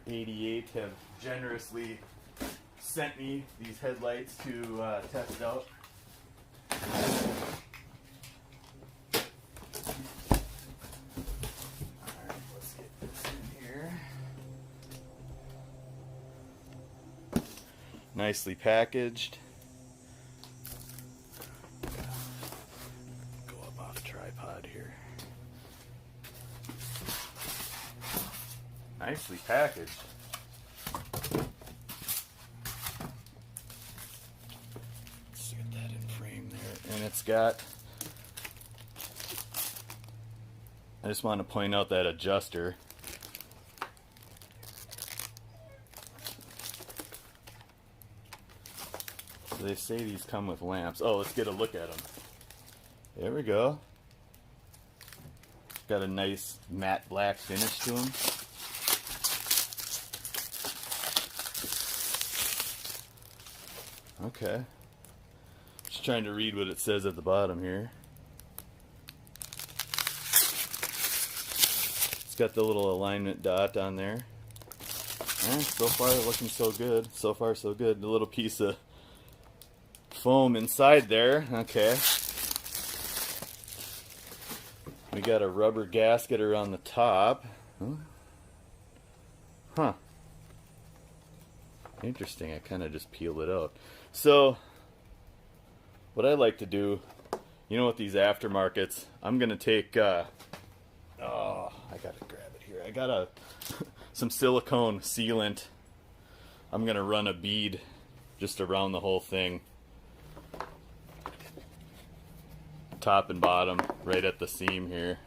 88 have generously sent me these headlights to test out. Alright, let's get this in here. Nicely packaged. Go up off the tripod here. Nicely packaged. Let's get that in frame there. And it's got, I just want to point out that adjuster. So they say these come with lamps. Oh, let's get a look at them. There we go. Got a nice matte black finish to them. Okay. Just trying to read what it says at the bottom here. It's got the little alignment dot on there. So far looking so good. So far so good. The little piece of foam inside there. Okay. We got a rubber gasket around the top. Huh. Interesting. I kind of just peeled it out. So, what I like to do, you know, with these aftermarkets, I'm gonna take. Oh, I gotta grab it here. I got some silicone sealant. I'm gonna run a bead just around the whole thing, top and bottom, right at the seam here.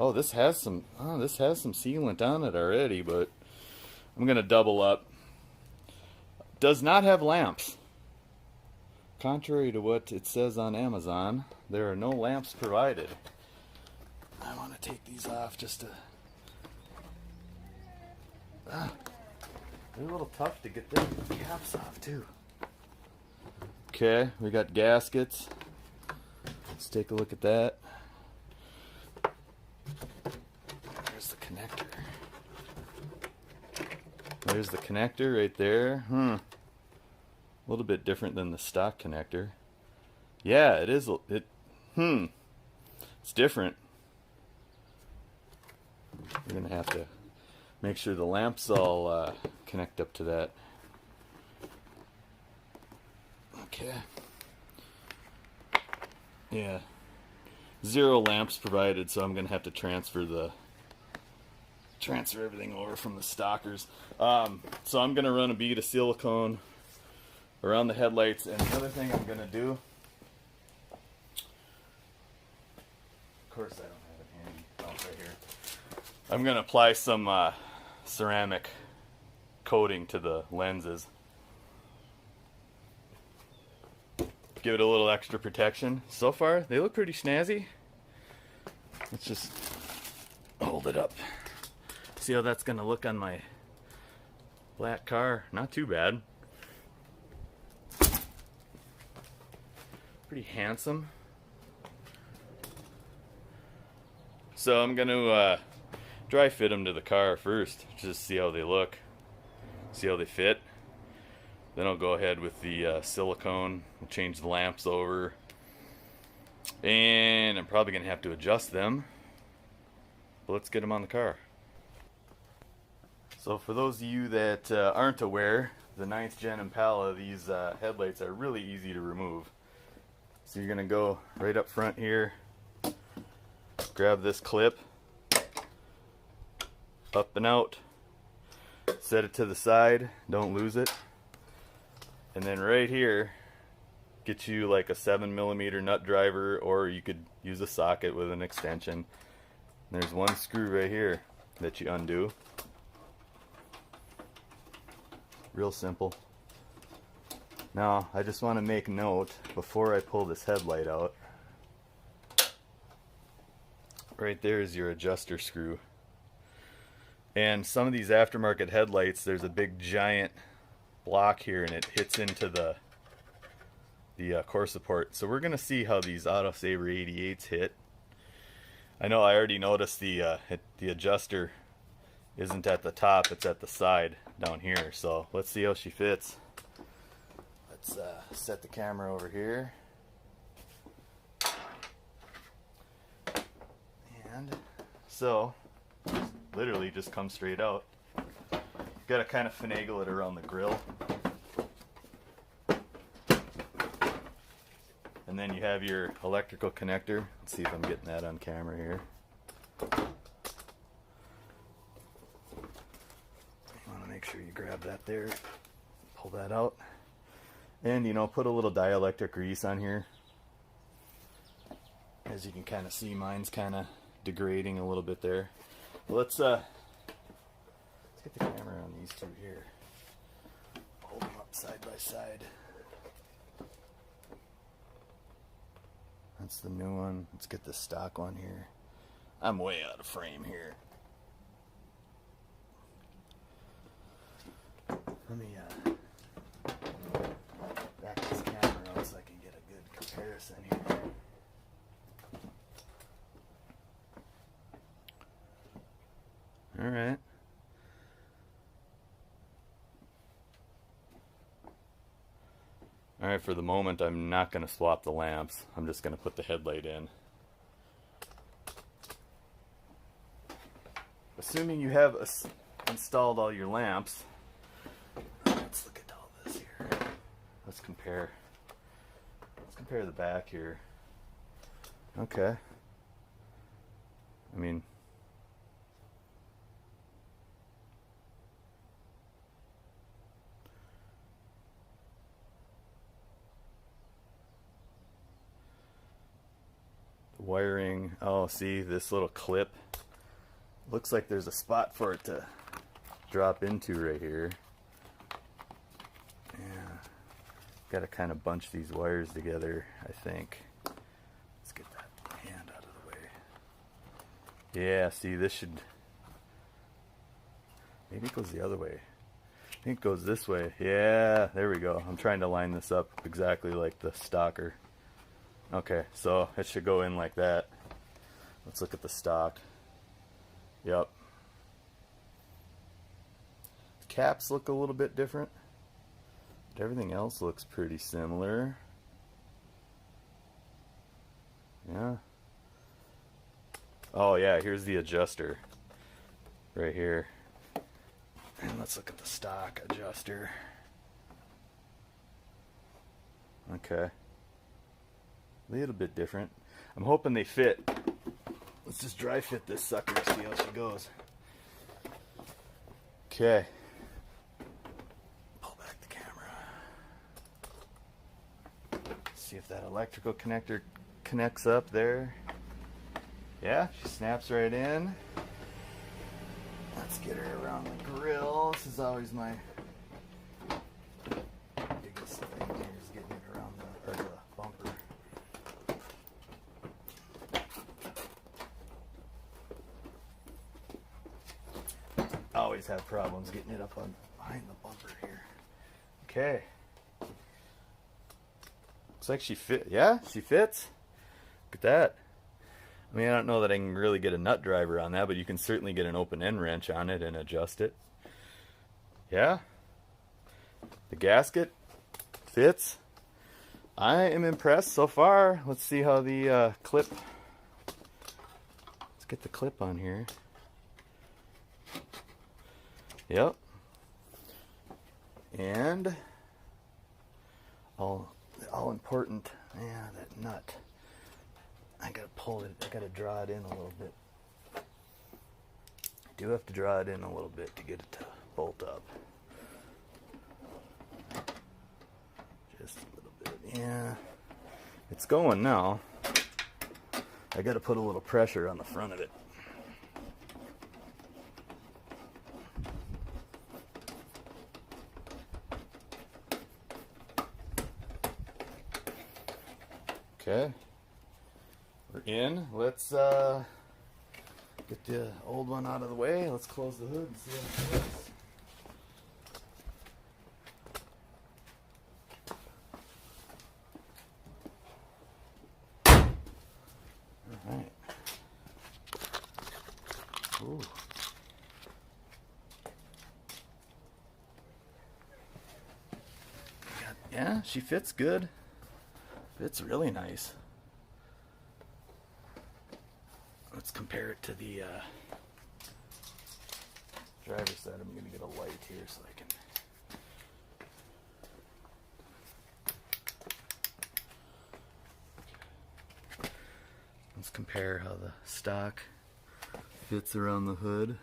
Oh, this has some. Oh, this has some sealant on it already, but I'm gonna double up. Does not have lamps. Contrary to what it says on Amazon, there are no lamps provided. I want to take these off just to... they're a little tough to get the caps off too. Okay, we got gaskets. Let's take a look at that. There's the connector. There's the connector right there. A little bit different than the stock connector. Yeah, it is. It's different. We're gonna have to make sure the lamps all connect up to that. Okay. Yeah. 0 lamps provided, so I'm gonna have to transfer everything over from the stockers. So I'm gonna run a bead of silicone around the headlights, and the other thing I'm gonna do, of course I don't have it handy, oh, right here. I'm gonna apply some ceramic coating to the lenses. Give it a little extra protection. So far, they look pretty snazzy. Let's just hold it up. See how that's gonna look on my black car. Not too bad. Pretty handsome. So I'm gonna dry fit them to the car first, just see how they look, see how they fit. Then I'll go ahead with the silicone, we'll change the lamps over, and I'm probably gonna have to adjust them, but let's get them on the car. So for those of you that aren't aware, the 9th gen Impala, these headlights are really easy to remove. So you're gonna go right up front here, grab this clip, up and out, set it to the side, don't lose it, and then right here, get you like a 7mm nut driver, or you could use a socket with an extension. And there's one screw right here that you undo. Real simple. Now, I just want to make note before I pull this headlight out. Right there is your adjuster screw. And some of these aftermarket headlights, there's a big giant block here and it hits into the core support. So we're going to see how these Autosaver 88s hit. I know I already noticed the adjuster isn't at the top, it's at the side down here. So let's see how she fits. Let's set the camera over here. And so, literally just comes straight out. Got to kind of finagle it around the grill. And then you have your electrical connector. Let's see if I'm getting that on camera here. You want to make sure you grab that there. Pull that out. And, you know, put a little dielectric grease on here. As you can kind of see, mine's kind of degrading a little bit there. Let's get the camera on these two here. Hold them up side by side. That's the new one. Let's get the stock one here. I'm way out of frame here. Let me back this camera out so I can get a good comparison here. All right. All right, for the moment, I'm not going to swap the lamps. I'm just going to put the headlight in. Assuming you have installed all your lamps, let's look at all this here. Let's compare the back here. Okay. I mean, wiring, oh, see this little clip, looks like there's a spot for it to drop into right here. Yeah, gotta kind of bunch these wires together, I think. Let's get that hand out of the way. Yeah, see, this should, maybe it goes the other way. I think it goes this way. Yeah, there we go. I'm trying to line this up exactly like the stocker. Okay, so it should go in like that. Let's look at the stock. Yep. The caps look a little bit different, but everything else looks pretty similar. Yeah. Oh yeah, here's the adjuster right here. And let's look at the stock adjuster. Okay. A little bit different. I'm hoping they fit. Let's just dry fit this sucker, see how she goes. Okay. Pull back the camera. See if that electrical connector connects up there. Yeah, she snaps right in. Let's get her around the grill. This is always my biggest thing here, is getting it around the bumper. I always have problems getting it up on behind the bumper here. Okay. Looks like she fit. Yeah, she fits. Look at that. I mean, I don't know that I can really get a nut driver on that, but you can certainly get an open end wrench on it and adjust it. Yeah. The gasket fits. I am impressed so far. Let's see how the clip. Let's get the clip on here. Yep. And all important. Yeah, that nut. I gotta pull it. I gotta draw it in a little bit. I do have to draw it in a little bit to get it to bolt up. Just a little bit. Yeah. It's going now. I gotta put a little pressure on the front of it. Okay. We're in. Let's get the old one out of the way. Let's close the hood and see how it works. All right. Ooh. Yeah, she fits good. Fits really nice. Let's compare it to the driver's side. I'm going to get a light here so I can... Let's compare how the stock fits around the hood.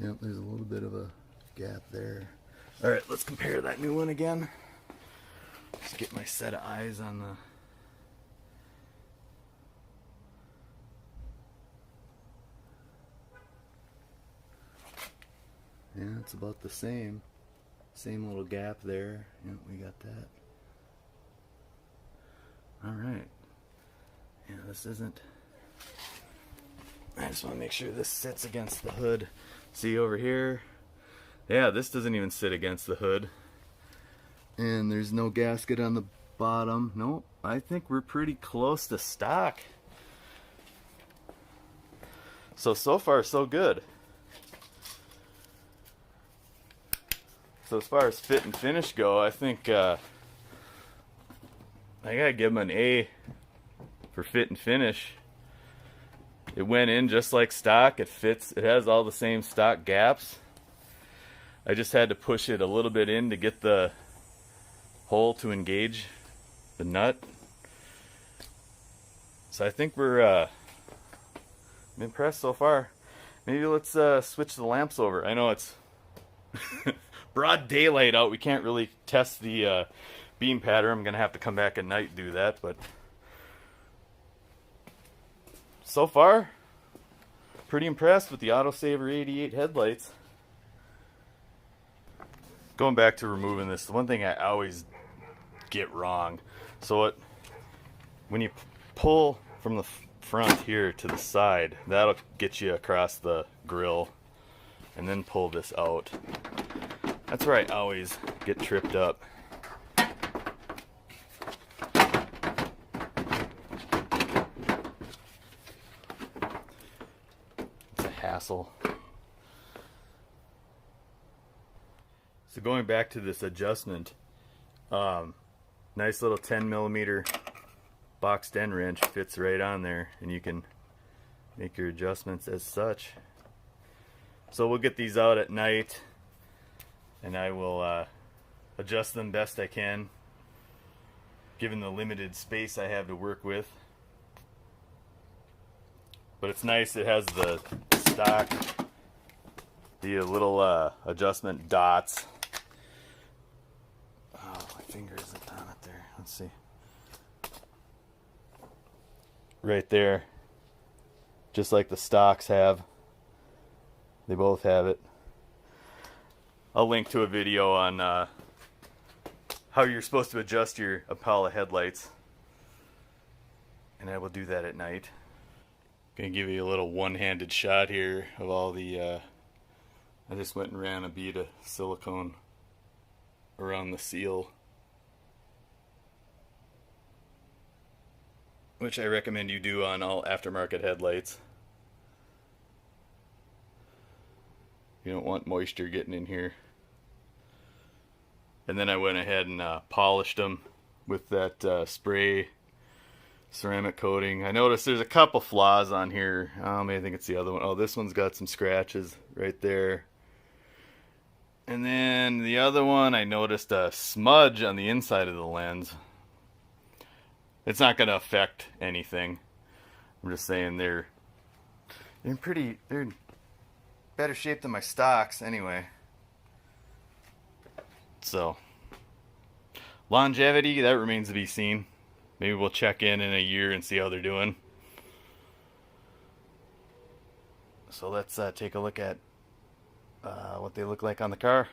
Yep, there's a little bit of a gap there. All right, let's compare that new one again. Just get my set of eyes on the... Yeah, it's about the same. Same little gap there. Yep, we got that. All right. Yeah, this isn't... I just want to make sure this sits against the hood. See over here? Yeah, this doesn't even sit against the hood. And there's no gasket on the bottom. Nope, I think we're pretty close to stock. So far, so good. So as far as fit and finish go, I think I gotta give them an A for fit and finish. It went in just like stock. It fits. It has all the same stock gaps. I just had to push it a little bit in to get the hole to engage the nut. So I think we're I'm impressed so far. Maybe let's switch the lamps over. I know it's broad daylight out. We can't really test the beam pattern. I'm gonna have to come back at night and do that, but so far, pretty impressed with the Autosaver 88 headlights. Going back to removing this, the one thing I always get wrong. So when you pull from the front here to the side, that'll get you across the grill, and then pull this out. That's where I always get tripped up. Hassle. So going back to this adjustment, nice little 10mm boxed end wrench fits right on there, and you can make your adjustments as such. So we'll get these out at night, and I will adjust them best I can, given the limited space I have to work with. But it's nice, it has the stock, the little adjustment dots. Oh, my finger isn't on it there. Let's see. Right there. Just like the stocks have. They both have it. I'll link to a video on how you're supposed to adjust your Impala headlights. And I will do that at night. Gonna give you a little one-handed shot here of all the I just went and ran a bead of silicone around the seal, which I recommend you do on all aftermarket headlights. You don't want moisture getting in here. And then I went ahead and polished them with that spray ceramic coating. I noticed there's a couple flaws on here. Maybe I think it's the other one. Oh, this one's got some scratches right there. And then the other one, I noticed a smudge on the inside of the lens. It's not going to affect anything. I'm just saying they're in better shape than my stocks anyway. So longevity, that remains to be seen. Maybe we'll check in a year and see how they're doing. So let's take a look at what they look like on the car.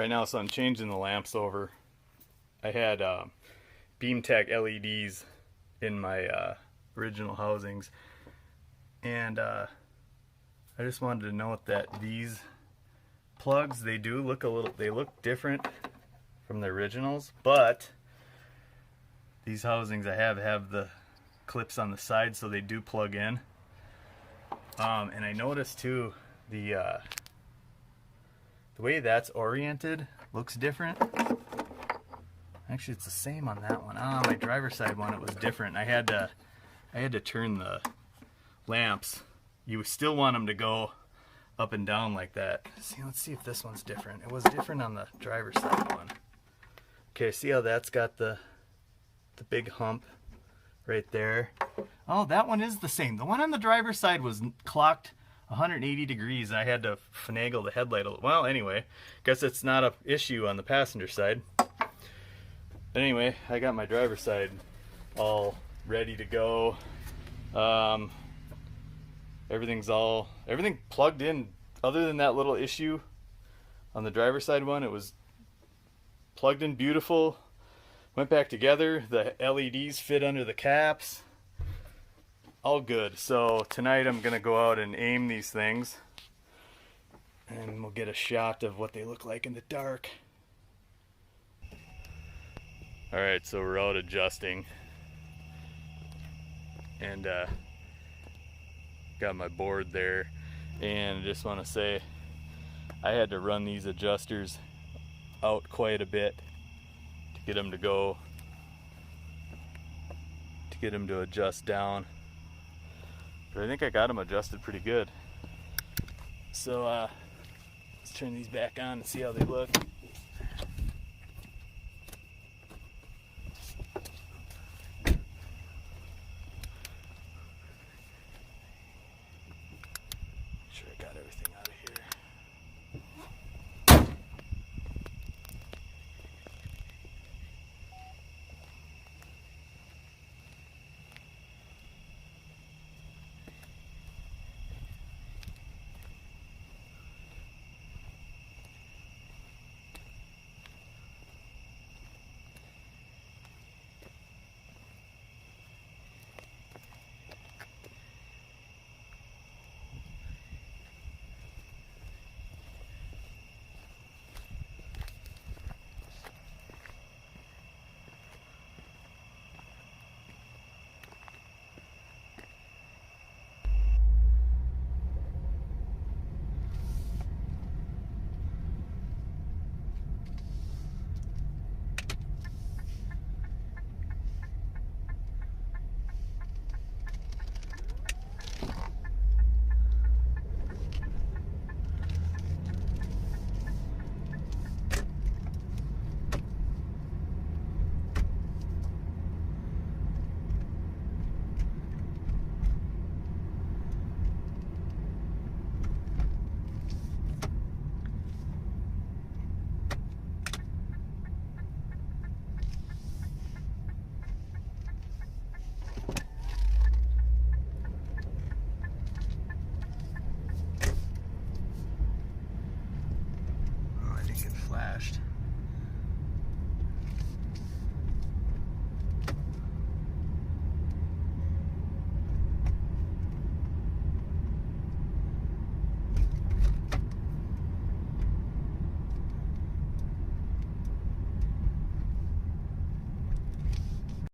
right now, so I'm changing the lamps over. I had BeamTech LEDs in my original housings, and I just wanted to note that these plugs, they look different from the originals, but these housings I have the clips on the side, so they do plug in. And I noticed too, the way that's oriented looks different. Actually, it's the same on that one. My driver's side one, it was different. I had to turn the lamps. You still want them to go up and down like that. See, let's see if this one's different. It was different on the driver's side one. Okay, see how that's got the big hump right there? Oh, that one is the same. The one on the driver's side was clocked 180 degrees. I had to finagle the headlight a little. Well, anyway, guess it's not an issue on the passenger side. But anyway, I got my driver's side all ready to go. Everything plugged in, other than that little issue on the driver's side one. It was plugged in beautiful, went back together. The LEDs fit under the caps, all good. So tonight I'm gonna go out and aim these things, and we'll get a shot of what they look like in the dark. All right, so we're out adjusting, and got my board there, and I just want to say I had to run these adjusters out quite a bit to get them to adjust down, but I think I got them adjusted pretty good. So let's turn these back on and see how they look. Sure, I got